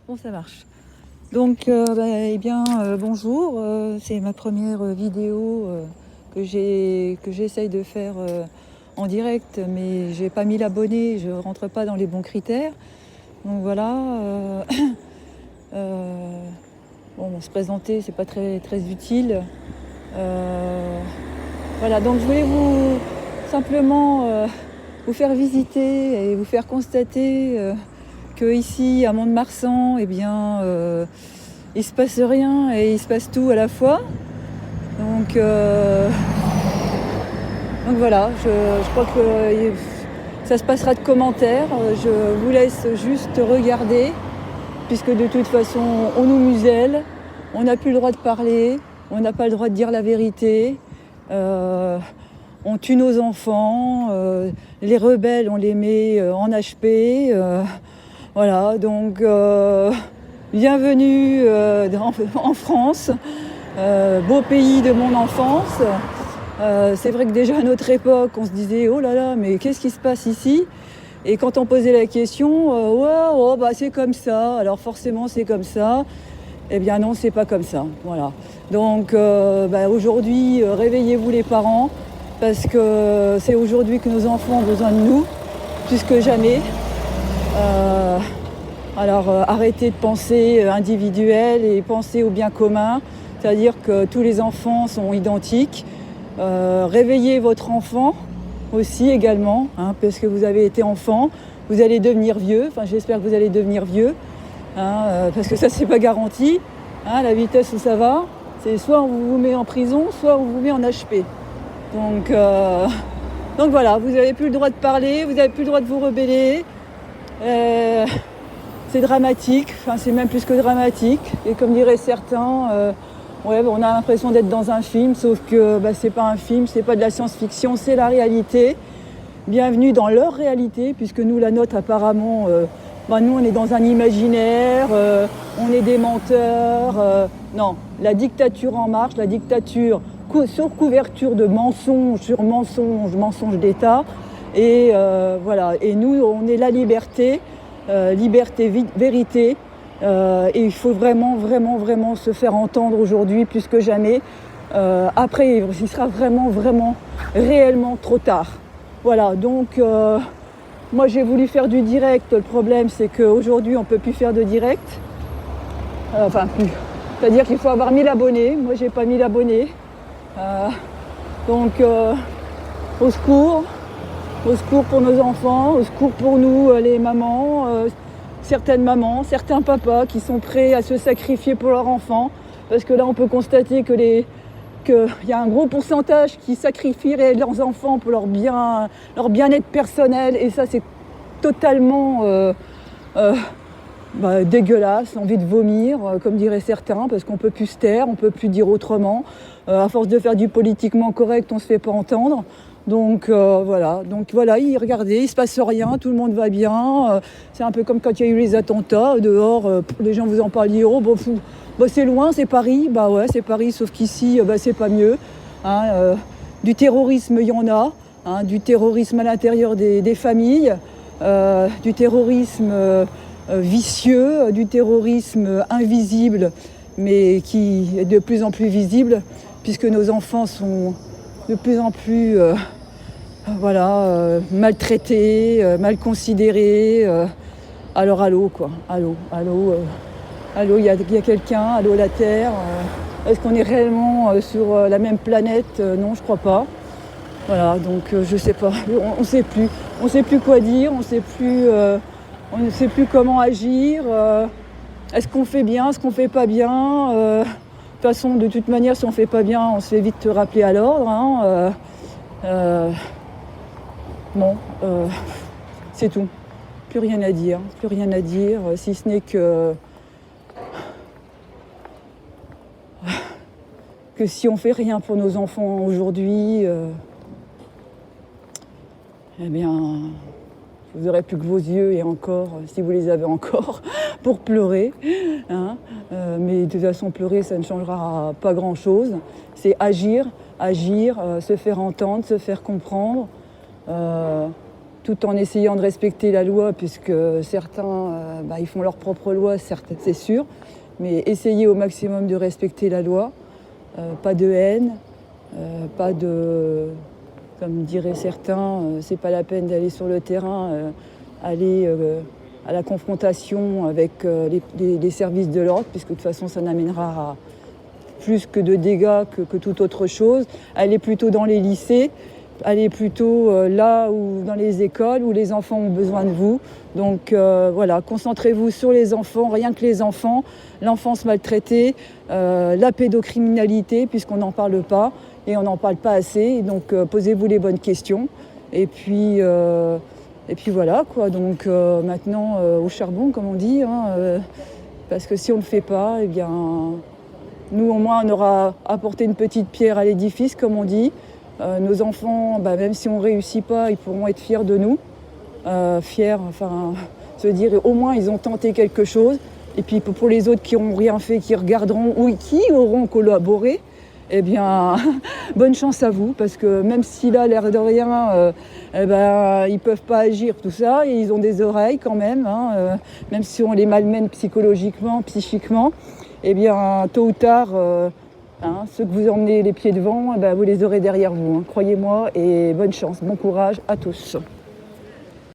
Bon, ça marche. Donc, bonjour. C'est ma première vidéo que j'essaye de faire en direct, mais j'ai pas mis l'abonné, je rentre pas dans les bons critères. Donc voilà. Bon, se présenter, c'est pas très utile. Voilà. Donc, je voulais vous simplement vous faire visiter et vous faire constater que ici à Mont-de-Marsan, il se passe rien et il se passe tout à la fois. Donc voilà, je crois que ça se passera de commentaires. Je vous laisse juste regarder, puisque de toute façon, on nous muselle, on n'a plus le droit de parler, on n'a pas le droit de dire la vérité. On tue nos enfants, les rebelles, on les met en HP. Voilà, donc bienvenue en France, beau pays de mon enfance. C'est vrai que déjà à notre époque, on se disait oh là là, mais qu'est-ce qui se passe ici? Et quand on posait la question, c'est comme ça, alors forcément c'est comme ça. Eh bien non, c'est pas comme ça. Voilà. Donc aujourd'hui, réveillez-vous les parents, parce que c'est aujourd'hui que nos enfants ont besoin de nous, plus que jamais. Arrêtez de penser individuel et pensez au bien commun, c'est-à-dire que tous les enfants sont identiques. Réveillez votre enfant aussi également, parce que vous avez été enfant, vous allez devenir vieux, j'espère que vous allez devenir vieux, parce que ça c'est pas garanti, la vitesse où ça va, c'est soit on vous met en prison, soit on vous met en HP. Donc voilà, vous n'avez plus le droit de parler, vous n'avez plus le droit de vous rebeller. C'est dramatique, c'est même plus que dramatique. Et comme diraient certains, on a l'impression d'être dans un film, sauf que c'est pas un film, c'est pas de la science-fiction, c'est la réalité. Bienvenue dans leur réalité, puisque nous, la nôtre, apparemment, nous, on est dans un imaginaire, on est des menteurs. Non, la dictature en marche, la dictature sur couverture de mensonges sur mensonges, mensonges d'État. Et voilà, et nous, on est la liberté. Liberté, vérité, et il faut vraiment se faire entendre aujourd'hui plus que jamais. Après, il sera vraiment réellement trop tard. Voilà, donc moi j'ai voulu faire du direct. Le problème c'est qu'aujourd'hui on ne peut plus faire de direct. Plus. C'est-à-dire qu'il faut avoir 1000 abonnés. Moi j'ai pas 1000 abonnés. Donc au secours. Au secours pour nos enfants, au secours pour nous, les mamans, certaines mamans, certains papas qui sont prêts à se sacrifier pour leurs enfants. Parce que là, on peut constater qu'il y a un gros pourcentage qui sacrifieraient leurs enfants pour leur bien-être personnel. Et ça, c'est totalement dégueulasse, envie de vomir, comme diraient certains, parce qu'on ne peut plus se taire, on ne peut plus dire autrement. À force de faire du politiquement correct, on ne se fait pas entendre. Donc voilà, regardez, il ne se passe rien, tout le monde va bien. C'est un peu comme quand il y a eu les attentats, dehors, les gens vous en parlent, c'est loin, c'est Paris. Bah ouais, c'est Paris, sauf qu'ici, c'est pas mieux. Du terrorisme, il y en a, du terrorisme à l'intérieur des familles, du terrorisme vicieux, du terrorisme invisible, mais qui est de plus en plus visible, puisque nos enfants sont de plus en plus maltraités, mal considérés. Alors allô, quoi. Allô, il y a quelqu'un, allô la Terre. Est-ce qu'on est réellement sur la même planète? Non, je crois pas. Voilà, donc je sais pas. On sait plus. On sait plus quoi dire, on ne sait plus comment agir. Est-ce qu'on fait bien, est-ce qu'on fait pas bien? De toute manière, si on fait pas bien, on se fait vite rappeler à l'ordre. C'est tout. Plus rien à dire, si ce n'est que si on fait rien pour nos enfants aujourd'hui, vous n'aurez plus que vos yeux, et encore, si vous les avez encore, pour pleurer. Mais de toute façon, pleurer, ça ne changera pas grand-chose. C'est agir, se faire entendre, se faire comprendre. tout en essayant de respecter la loi, puisque certains ils font leur propre loi, certes, c'est sûr, mais essayez au maximum de respecter la loi, pas de haine, pas de, comme diraient certains, c'est pas la peine d'aller sur le terrain, aller à la confrontation avec les services de l'ordre, puisque de toute façon ça n'amènera à plus que de dégâts que toute autre chose. Allez plutôt dans les lycées, allez plutôt là où dans les écoles où les enfants ont besoin de vous. Donc voilà, concentrez-vous sur les enfants, rien que les enfants, l'enfance maltraitée, la pédocriminalité, puisqu'on n'en parle pas et on n'en parle pas assez. Donc posez-vous les bonnes questions. Et puis voilà quoi. Donc maintenant au charbon, comme on dit, parce que si on ne le fait pas, eh bien nous au moins on aura apporté une petite pierre à l'édifice, comme on dit. Nos enfants, même si on ne réussit pas, ils pourront être fiers de nous. Fiers, enfin, se dire au moins ils ont tenté quelque chose. Et puis pour les autres qui n'auront rien fait, qui regarderont ou qui auront collaboré, eh bien, bonne chance à vous, parce que même si là, l'air de rien, ils ne peuvent pas agir, tout ça, et ils ont des oreilles quand même, même si on les malmène psychologiquement, psychiquement, eh bien, tôt ou tard, ceux que vous emmenez les pieds devant, vous les aurez derrière vous, croyez-moi, et bonne chance, bon courage à tous.